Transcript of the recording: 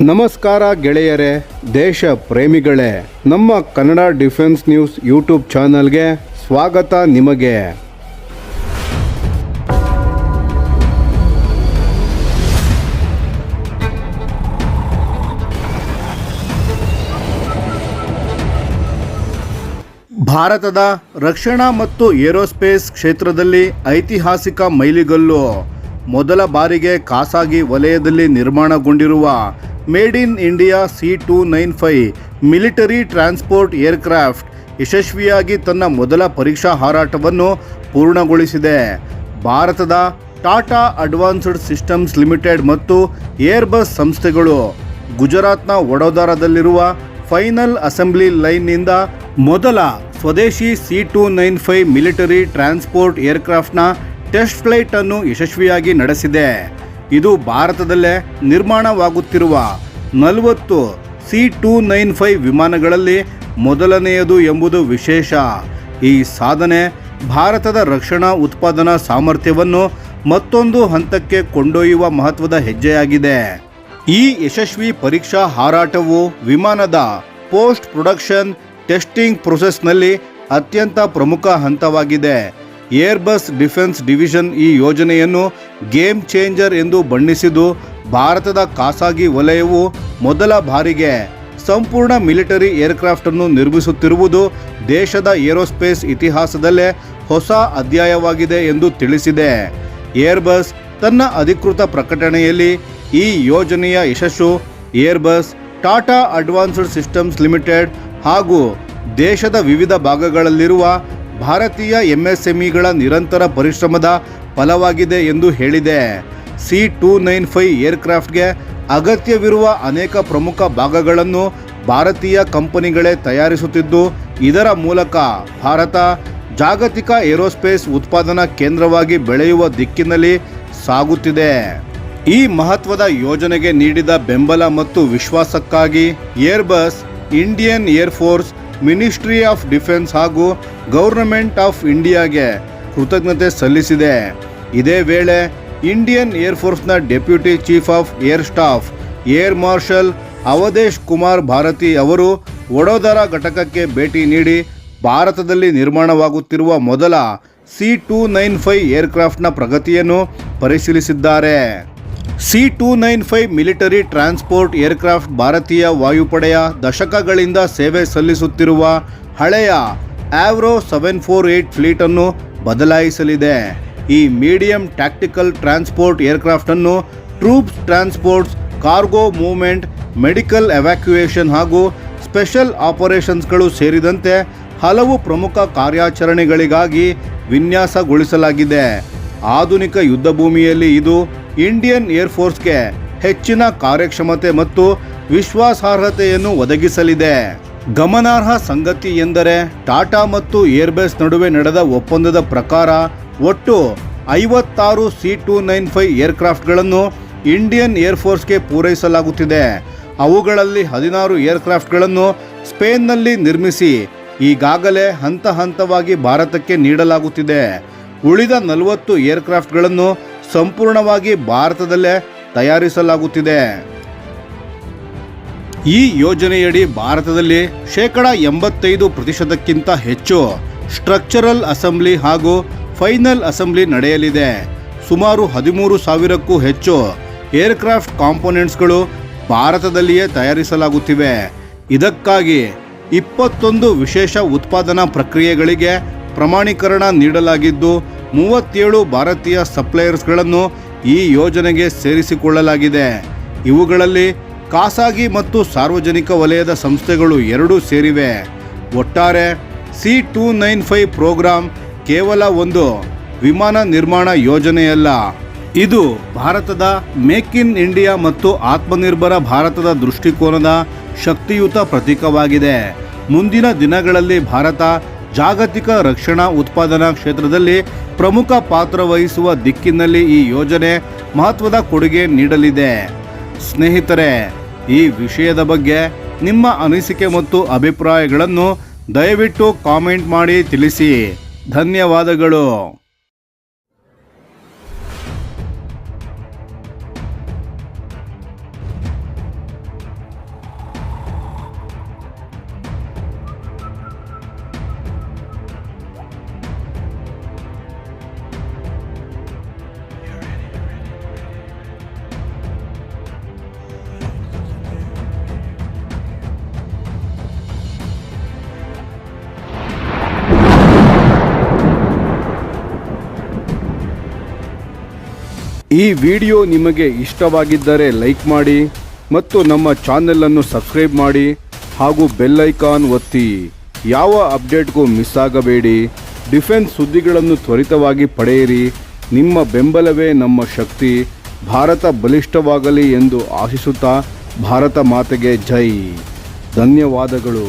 ನಮಸ್ಕಾರ ಗೆಳೆಯರೇ, ದೇಶ ಪ್ರೇಮಿಗಳೇ, ನಮ್ಮ ಕನ್ನಡ ಡಿಫೆನ್ಸ್ ನ್ಯೂಸ್ ಯೂಟ್ಯೂಬ್ ಚಾನಲ್ಗೆ ಸ್ವಾಗತ ನಿಮಗೆ. ಭಾರತದ ರಕ್ಷಣಾ ಮತ್ತು ಏರೋಸ್ಪೇಸ್ ಕ್ಷೇತ್ರದಲ್ಲಿ ಐತಿಹಾಸಿಕ ಮೈಲಿಗಲ್ಲು. ಮೊದಲ ಬಾರಿಗೆ ಖಾಸಗಿ ವಲಯದಲ್ಲಿ ನಿರ್ಮಾಣಗೊಂಡಿರುವ made in India C-295 military transport aircraft ಯಶಸ್ವಿಯಾಗಿ ತನ್ನ ಮೊದಲ ಪರೀಕ್ಷಾ ಹಾರಾಟವನ್ನು ಪೂರ್ಣಗೊಳಿಸಿದೆ. ಭಾರತದ ಟಾಟಾ ಅಡ್ವಾನ್ಸ್ಡ್ ಸಿಸ್ಟಮ್ಸ್ ಲಿಮಿಟೆಡ್ ಮತ್ತು ಏರ್ಬಸ್ ಸಂಸ್ಥೆಗಳು ಗುಜರಾತ್ನ ವಡೋದರಾದಲ್ಲಿರುವ ಫೈನಲ್ ಅಸೆಂಬ್ಲಿ ಲೈನ್ನಿಂದ ಮೊದಲ ಸ್ವದೇಶಿ C-295 ಮಿಲಿಟರಿ ಟ್ರಾನ್ಸ್ಪೋರ್ಟ್ ಏರ್ಕ್ರಾಫ್ಟ್ನ ಟೆಸ್ಟ್ ಫ್ಲೈಟ್ ಅನ್ನು ಯಶಸ್ವಿಯಾಗಿ ನಡೆಸಿದೆ. ಇದು ಭಾರತದಲ್ಲೇ ನಿರ್ಮಾಣವಾಗುತ್ತಿರುವ 40 C-295 ವಿಮಾನಗಳಲ್ಲಿ ಮೊದಲನೆಯದು ಎಂಬುದು ವಿಶೇಷ. ಈ ಸಾಧನೆ ಭಾರತದ ರಕ್ಷಣಾ ಉತ್ಪಾದನಾ ಸಾಮರ್ಥ್ಯವನ್ನು ಮತ್ತೊಂದು ಹಂತಕ್ಕೆ ಕೊಂಡೊಯ್ಯುವ ಮಹತ್ವದ ಹೆಜ್ಜೆಯಾಗಿದೆ. ಈ ಯಶಸ್ವಿ ಪರೀಕ್ಷಾ ಹಾರಾಟವು ವಿಮಾನದ ಪೋಸ್ಟ್ ಪ್ರೊಡಕ್ಷನ್ ಟೆಸ್ಟಿಂಗ್ ಪ್ರೊಸೆಸ್ನಲ್ಲಿ ಅತ್ಯಂತ ಪ್ರಮುಖ ಹಂತವಾಗಿದೆ. ಏರ್ಬಸ್ ಡಿಫೆನ್ಸ್ ಡಿವಿಷನ್ ಈ ಯೋಜನೆಯನ್ನು ಗೇಮ್ ಚೇಂಜರ್ ಎಂದು ಬಣ್ಣಿಸಿದ್ದು, ಭಾರತದ ಖಾಸಗಿ ವಲಯವು ಮೊದಲ ಬಾರಿಗೆ ಸಂಪೂರ್ಣ ಮಿಲಿಟರಿ ಏರ್ಕ್ರಾಫ್ಟ್ ಅನ್ನು ನಿರ್ಮಿಸುತ್ತಿರುವುದು ದೇಶದ ಏರೋಸ್ಪೇಸ್ ಇತಿಹಾಸದಲ್ಲೇ ಹೊಸ ಅಧ್ಯಾಯವಾಗಿದೆ ಎಂದು ತಿಳಿಸಿದೆ. ಏರ್ಬಸ್ ತನ್ನ ಅಧಿಕೃತ ಪ್ರಕಟಣೆಯಲ್ಲಿ ಈ ಯೋಜನೆಯ ಯಶಸ್ಸು Airbus, Tata advanced systems limited ಹಾಗೂ ದೇಶದ ವಿವಿಧ ಭಾಗಗಳಲ್ಲಿರುವ ಭಾರತೀಯ MSMEಗಳ ನಿರಂತರ ಪರಿಶ್ರಮದ ಫಲವಾಗಿದೆ ಎಂದು ಹೇಳಿದೆ. C-295 ಏರ್ಕ್ರಾಫ್ಟ್ಗೆ ಅಗತ್ಯವಿರುವ ಅನೇಕ ಪ್ರಮುಖ ಭಾಗಗಳನ್ನು ಭಾರತೀಯ ಕಂಪನಿಗಳೇ ತಯಾರಿಸುತ್ತಿದ್ದು, ಇದರ ಮೂಲಕ ಭಾರತ ಜಾಗತಿಕ ಏರೋಸ್ಪೇಸ್ ಉತ್ಪಾದನಾ ಕೇಂದ್ರವಾಗಿ ಬೆಳೆಯುವ ದಿಕ್ಕಿನಲ್ಲಿ ಸಾಗುತ್ತಿದೆ. ಈ ಮಹತ್ವದ ಯೋಜನೆಗೆ ನೀಡಿದ ಬೆಂಬಲ ಮತ್ತು ವಿಶ್ವಾಸಕ್ಕಾಗಿ Airbus Indian air force, ministry of defence ಹಾಗೂ ಗವರ್ನಮೆಂಟ್ ಆಫ್ ಇಂಡಿಯಾಗೆ ಕೃತಜ್ಞತೆ ಸಲ್ಲಿಸಿದೆ. ಇದೇ ವೇಳೆ ಇಂಡಿಯನ್ ಏರ್ಫೋರ್ಸ್ನ deputy chief of air staff air marshal Avadhesh Kumar Bharti ಅವರು ವಡೋದರಾ ಘಟಕಕ್ಕೆ ಭೇಟಿ ನೀಡಿ ಭಾರತದಲ್ಲಿ ನಿರ್ಮಾಣವಾಗುತ್ತಿರುವ ಮೊದಲ C-295 ಏರ್ಕ್ರಾಫ್ಟ್ನ ಪ್ರಗತಿಯನ್ನು ಪರಿಶೀಲಿಸಿದ್ದಾರೆ. C-295 ಮಿಲಿಟರಿ ಟ್ರಾನ್ಸ್ಪೋರ್ಟ್ ಏರ್ಕ್ರಾಫ್ಟ್ ಭಾರತೀಯ ವಾಯುಪಡೆಯ ದಶಕಗಳಿಂದ ಸೇವೆ ಸಲ್ಲಿಸುತ್ತಿರುವ ಹಳೆಯ ಆವ್ರೋ 748 ಫ್ಲೀಟ್ ಅನ್ನು ಬದಲಾಯಿಸಲಿದೆ. ಈ ಮೀಡಿಯಂ ಟ್ಯಾಕ್ಟಿಕಲ್ ಟ್ರಾನ್ಸ್ಪೋರ್ಟ್ ಏರ್ಕ್ರಾಫ್ಟ್ ಅನ್ನು troops transports, cargo movement, medical evacuation ಹಾಗೂ ಸ್ಪೆಷಲ್ ಆಪರೇಷನ್ಸ್ಗಳು ಸೇರಿದಂತೆ ಹಲವು ಪ್ರಮುಖ ಕಾರ್ಯಾಚರಣೆಗಳಿಗಾಗಿ ವಿನ್ಯಾಸಗೊಳಿಸಲಾಗಿದೆ. ಆಧುನಿಕ ಯುದ್ಧಭೂಮಿಯಲ್ಲಿ ಇದು ಇಂಡಿಯನ್ ಏರ್ಫೋರ್ಸ್ಗೆ ಹೆಚ್ಚಿನ ಕಾರ್ಯಕ್ಷಮತೆ ಮತ್ತು ವಿಶ್ವಾಸಾರ್ಹತೆಯನ್ನು ಒದಗಿಸಲಿದೆ. ಗಮನಾರ್ಹ ಸಂಗತಿ ಎಂದರೆ ಟಾಟಾ ಮತ್ತು ಏರ್ಬಸ್ ನಡುವೆ ನಡೆದ ಒಪ್ಪಂದದ ಪ್ರಕಾರ ಒಟ್ಟು 56 C-295 ಏರ್ಕ್ರಾಫ್ಟ್ಗಳನ್ನು ಇಂಡಿಯನ್ ಏರ್ಫೋರ್ಸ್ಗೆ ಪೂರೈಸಲಾಗುತ್ತಿದೆ. ಅವುಗಳಲ್ಲಿ 16 ಏರ್ಕ್ರಾಫ್ಟ್ಗಳನ್ನು ಸ್ಪೇನ್ನಲ್ಲಿ ನಿರ್ಮಿಸಿ ಈಗಾಗಲೇ ಹಂತ ಹಂತವಾಗಿ ಭಾರತಕ್ಕೆ ನೀಡಲಾಗುತ್ತಿದೆ. ಉಳಿದ 40 ಏರ್ಕ್ರಾಫ್ಟ್ಗಳನ್ನು ಸಂಪೂರ್ಣವಾಗಿ ಭಾರತದಲ್ಲೇ ತಯಾರಿಸಲಾಗುತ್ತಿದೆ. ಈ ಯೋಜನೆಯಡಿ ಭಾರತದಲ್ಲಿ 85% ಹೆಚ್ಚು ಸ್ಟ್ರಕ್ಚರಲ್ ಅಸೆಂಬ್ಲಿ ಹಾಗೂ ಫೈನಲ್ ಅಸೆಂಬ್ಲಿ ನಡೆಯಲಿದೆ. ಸುಮಾರು 13,000ಕ್ಕೂ ಹೆಚ್ಚು ಏರ್ಕ್ರಾಫ್ಟ್ ಕಾಂಪೋನೆಂಟ್ಸ್ಗಳು ಭಾರತದಲ್ಲಿಯೇ ತಯಾರಿಸಲಾಗುತ್ತಿವೆ. ಇದಕ್ಕಾಗಿ 21 ವಿಶೇಷ ಉತ್ಪಾದನಾ ಪ್ರಕ್ರಿಯೆಗಳಿಗೆ ಪ್ರಮಾಣೀಕರಣ ನೀಡಲಾಗಿದ್ದು, 37 ಭಾರತೀಯ ಸಪ್ಲೈಯರ್ಸ್ಗಳನ್ನು ಈ ಯೋಜನೆಗೆ ಸೇರಿಸಿಕೊಳ್ಳಲಾಗಿದೆ. ಇವುಗಳಲ್ಲಿ ಖಾಸಗಿ ಮತ್ತು ಸಾರ್ವಜನಿಕ ವಲಯದ ಸಂಸ್ಥೆಗಳು ಎರಡೂ ಸೇರಿವೆ. ಒಟ್ಟಾರೆ C-295 ಪ್ರೋಗ್ರಾಂ ಕೇವಲ ಒಂದು ವಿಮಾನ ನಿರ್ಮಾಣ ಯೋಜನೆಯಲ್ಲ, ಇದು ಭಾರತದ ಮೇಕ್ ಇನ್ ಇಂಡಿಯಾ ಮತ್ತು ಆತ್ಮನಿರ್ಭರ ಭಾರತದ ದೃಷ್ಟಿಕೋನದ ಶಕ್ತಿಯುತ ಪ್ರತೀಕವಾಗಿದೆ. ಮುಂದಿನ ದಿನಗಳಲ್ಲಿ ಭಾರತ ಜಾಗತಿಕ ರಕ್ಷಣಾ ಉತ್ಪಾದನಾ ಕ್ಷೇತ್ರದಲ್ಲಿ ಪ್ರಮುಖ ಪಾತ್ರ ವಹಿಸುವ ದಿಕ್ಕಿನಲ್ಲಿ ಈ ಯೋಜನೆ ಮಹತ್ವದ ಕೊಡುಗೆ ನೀಡಲಿದೆ. ಸ್ನೇಹಿತರೆ, ಈ ವಿಷಯದ ಬಗ್ಗೆ ನಿಮ್ಮ ಅನಿಸಿಕೆ ಮತ್ತು ಅಭಿಪ್ರಾಯಗಳನ್ನು ದಯವಿಟ್ಟು ಕಾಮೆಂಟ್ ಮಾಡಿ ತಿಳಿಸಿ. ಧನ್ಯವಾದಗಳು. ಈ ವಿಡಿಯೋ ನಿಮಗೆ ಇಷ್ಟವಾಗಿದ್ದರೆ ಲೈಕ್ ಮಾಡಿ ಮತ್ತು ನಮ್ಮ ಚಾನೆಲನ್ನು ಸಬ್ಸ್ಕ್ರೈಬ್ ಮಾಡಿ ಹಾಗೂ ಬೆಲ್ ಐಕಾನ್ ಒತ್ತಿ. ಯಾವ ಅಪ್ಡೇಟ್ಗೂ ಮಿಸ್ ಆಗಬೇಡಿ. ಡಿಫೆನ್ಸ್ ಸುದ್ದಿಗಳನ್ನು ತ್ವರಿತವಾಗಿ ಪಡೆಯಿರಿ. ನಿಮ್ಮ ಬೆಂಬಲವೇ ನಮ್ಮ ಶಕ್ತಿ. ಭಾರತ ಬಲಿಷ್ಠವಾಗಲಿ ಎಂದು ಆಶಿಸುತ್ತಾ ಭಾರತ ಮಾತೆಗೆ ಜೈ. ಧನ್ಯವಾದಗಳು.